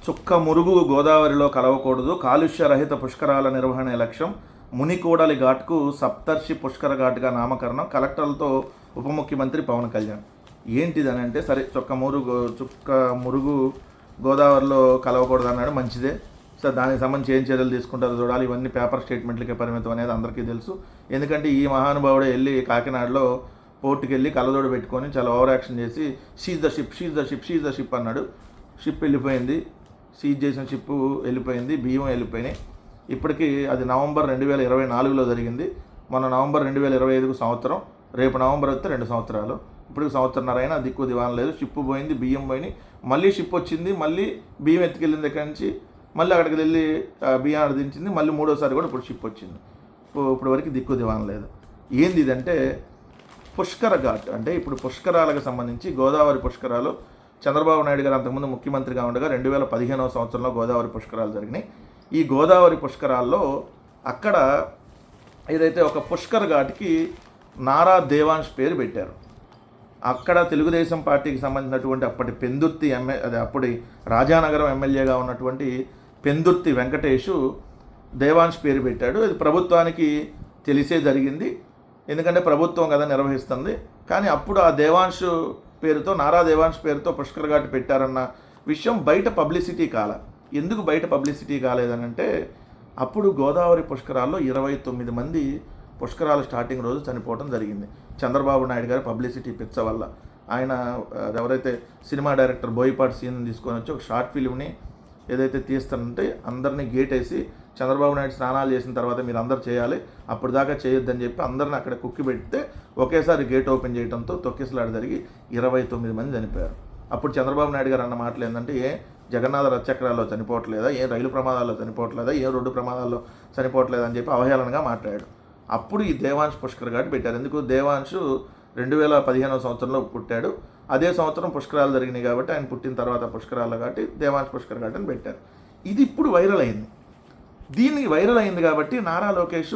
చుక్క మురుగు గోదావరిలో కలవకూడదు, కాలుష్య రహిత పుష్కరాల నిర్వహణ లక్ష్యం, మునికోడలి ఘాట్కు సప్తర్షి పుష్కర ఘాట్గా నామకరణం, కలెక్టర్లతో ఉప ముఖ్యమంత్రి పవన్ కళ్యాణ్. ఏంటిదని అంటే, సరే చుక్క మురుగు గోదావరిలో కలవకూడదు అన్నాడు, మంచిదే. సో దానికి సంబంధించి ఏం చర్యలు తీసుకుంటారో చూడాలి. ఇవన్నీ పేపర్ స్టేట్మెంట్లకే పరిమితం అనేది అందరికీ తెలుసు. ఎందుకంటే ఈ మహానుభావుడే వెళ్ళి కాకినాడలో పోర్టుకి వెళ్ళి కళ్ళజోడు పెట్టుకొని చాలా ఓవర్ యాక్షన్ చేసి షీజ్ ద షిప్ అన్నాడు. షిప్ వెళ్ళిపోయింది, సీజ్ చేసిన షిప్ వెళ్ళిపోయింది, బియ్యం వెళ్ళిపోయినాయి. ఇప్పటికీ అది నవంబర్ 2024లో జరిగింది. మన నవంబర్ 2025కు సంవత్సరం, రేపు నవంబర్ వస్తే 2 సంవత్సరాలు. ఇప్పటికి సంవత్సరన్నర అయినా దిక్కు దివాన్ లేదు. షిప్ పోయింది, బియ్యం పోయినాయి, మళ్ళీ షిప్ వచ్చింది, మళ్ళీ బియ్యం ఎత్తుకెళ్ళింది దగ్గర నుంచి, మళ్ళీ అక్కడికి వెళ్ళి బియ్యం దించింది, మళ్ళీ మూడోసారి కూడా ఇప్పుడు షిప్ వచ్చింది. ఇప్పుడు వరకు దిక్కు దివాన్ లేదు. ఏంది ఇదంటే పుష్కర ఘాట్. అంటే ఇప్పుడు పుష్కరాలకు సంబంధించి గోదావరి పుష్కరాలు చంద్రబాబు నాయుడు గారు అంతకుముందు ముఖ్యమంత్రిగా ఉండగా 2015వ సంవత్సరంలో గోదావరి పుష్కరాలు జరిగినాయి. ఈ గోదావరి పుష్కరాల్లో అక్కడ ఏదైతే ఒక పుష్కర్ ఘాట్కి నారా దేవాంశ్ పేరు పెట్టారు. అక్కడ తెలుగుదేశం పార్టీకి సంబంధించినటువంటి అప్పటి పెందుర్తి అప్పటి రాజానగరం ఎమ్మెల్యేగా ఉన్నటువంటి పెందుర్తి వెంకటేషు దేవాంశ్ పేరు పెట్టాడు. ఇది ప్రభుత్వానికి తెలిసే జరిగింది, ఎందుకంటే ప్రభుత్వం కదా నిర్వహిస్తుంది. కానీ అప్పుడు ఆ దేవాంశ్ పేరుతో, నారా దేవాంశ్ పేరుతో పుష్కర్ ఘాట్ పెట్టారన్న విషయం బయట పబ్లిసిటీ కాల. ఎందుకు బయట పబ్లిసిటీ కాలేదనంటే, అప్పుడు గోదావరి పుష్కరాల్లో 29 మంది పుష్కరాలు స్టార్టింగ్ రోజు చనిపోవడం జరిగింది. చంద్రబాబు నాయుడు గారి పబ్లిసిటీ పిచ్చ వల్ల. ఆయన ఎవరైతే సినిమా డైరెక్టర్ బోయపాటి సీన్ తీసుకొని వచ్చి ఒక షార్ట్ ఫిల్మ్ని ఏదైతే తీస్తానంటే అందరినీ గేట్ వేసి, చంద్రబాబు నాయుడు స్నానాలు చేసిన తర్వాత మీరు అందరు చేయాలి, అప్పుడు దాకా చేయొద్దని చెప్పి అందరిని అక్కడ కుక్కి పెడితే ఒకేసారి గేట్ ఓపెన్ చేయడంతో తొక్కిసలాట జరిగి 29 మంది చనిపోయారు. అప్పుడు చంద్రబాబు నాయుడు గారు అన్న మాటలు ఏంటంటే, జగన్నాథ రథచక్రాల్లో చనిపోవట్లేదా, రైలు ప్రమాదాల్లో చనిపోవట్లేదా, రోడ్డు ప్రమాదాల్లో చనిపోవట్లేదా అని చెప్పి అవహేళనగా మాట్లాడాడు. అప్పుడు ఈ దేవాంశ్ పుష్కర్ ఘాట్ పెట్టారు. ఎందుకు, దేవాంశ్ 2015వ సంవత్సరంలో పుట్టాడు. అదే సంవత్సరం పుష్కరాలు జరిగినాయి కాబట్టి ఆయన పుట్టిన తర్వాత పుష్కరాలు కాబట్టి దేవాంశ్ పుష్కర్ ఘాట్ అని పెట్టారు. ఇది ఇప్పుడు వైరల్ అయింది. దీనికి వైరల్ అయింది కాబట్టి నారా లోకేష్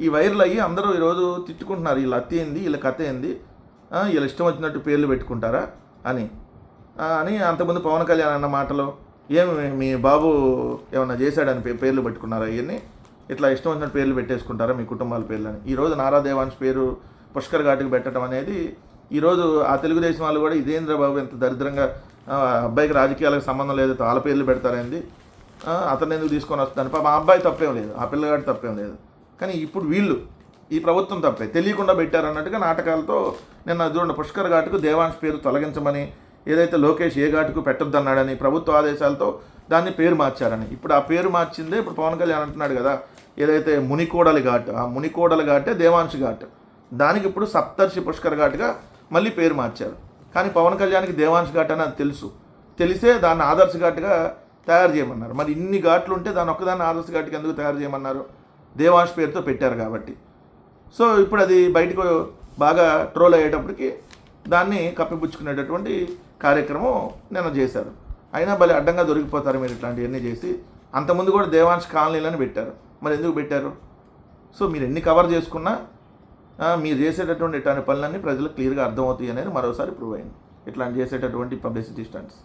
ఈ వైరల్ అయ్యి అందరూ ఈరోజు తిట్టుకుంటున్నారు, వీళ్ళ అత్త ఏంది, వీళ్ళ కథ ఏంది, వీళ్ళు ఇష్టం వచ్చినట్టు పేర్లు పెట్టుకుంటారా అని. అంతకుముందు పవన్ కళ్యాణ్ అన్న మాటలో మీ బాబు ఏమన్నా చేశాడని పేర్లు పెట్టుకున్నారా, ఇవన్నీ ఇట్లా ఇష్టం వచ్చినట్టు పేర్లు పెట్టేసుకుంటారా మీ కుటుంబాల పేర్లు అని. ఈరోజు నారా దేవాంశ్ పేరు పుష్కర్ ఘాట్కి పెట్టడం అనేది, ఈరోజు ఆ తెలుగుదేశం వాళ్ళు కూడా ఇదేంద్ర బాబు ఎంత దరిద్రంగా, అబ్బాయికి రాజకీయాలకు సంబంధం లేదు, వాళ్ళ పేర్లు పెడతారేంది, అతను ఎందుకు తీసుకొని వస్తాను. పాప ఆ అబ్బాయి తప్పేం లేదు, ఆ పిల్లగాడి తప్పేం లేదు. కానీ ఇప్పుడు వీళ్ళు, ఈ ప్రభుత్వం తప్పే, తెలియకుండా పెట్టారన్నట్టుగా నాటకాలతో నిన్న చూడండి పుష్కర్ ఘాట్కు దేవాంశ్ పేరు తొలగించమని, ఏదైతే లోకేష్ ఏ ఘాటుకు పెట్టొద్దన్నాడని ప్రభుత్వ ఆదేశాలతో దాన్ని పేరు మార్చారని. ఇప్పుడు ఆ పేరు మార్చిందే ఇప్పుడు పవన్ కళ్యాణ్ అంటున్నాడు కదా, ఏదైతే మునికోడలి ఘాట్, ఆ మునికోడలి ఘాటే దేవాంశ్ ఘాట్, దానికి ఇప్పుడు సప్తర్షి పుష్కర్ ఘాట్గా మళ్ళీ పేరు మార్చారు. కానీ పవన్ కళ్యాణ్కి దేవాంశ్ ఘాట్ అని అది తెలుసు, తెలిసే దాన్ని ఆదర్శ ఘాట్గా తయారు చేయమన్నారు. మరి ఇన్ని ఘాట్లు ఉంటే దాన్ని ఒక్కదాన్ని ఆదర్శ ఘాట్కి ఎందుకు తయారు చేయమన్నారు, దేవాంశ్ పేరుతో పెట్టారు కాబట్టి. సో ఇప్పుడు అది బయటకు బాగా ట్రోల్ అయ్యేటప్పటికి దాన్ని కప్పిపుచ్చుకునేటటువంటి కార్యక్రమం నిన్న చేశారు. అయినా భలే అడ్డంగా దొరికిపోతారు మీరు ఇట్లాంటివన్నీ చేసి. అంతకుముందు కూడా దేవాంశ్ కాలనీలని పెట్టారు, మరి ఎందుకు పెట్టారు? సో మీరు ఎన్ని కవర్ చేసుకున్నా మీరు చేసేటటువంటి ఇట్లాంటి పనులన్నీ ప్రజలకు క్లియర్గా అర్థమవుతాయి అనేది మరోసారి ప్రూవ్ అయింది, ఇట్లాంటి చేసేటటువంటి పబ్లిసిటీ స్టంట్స్.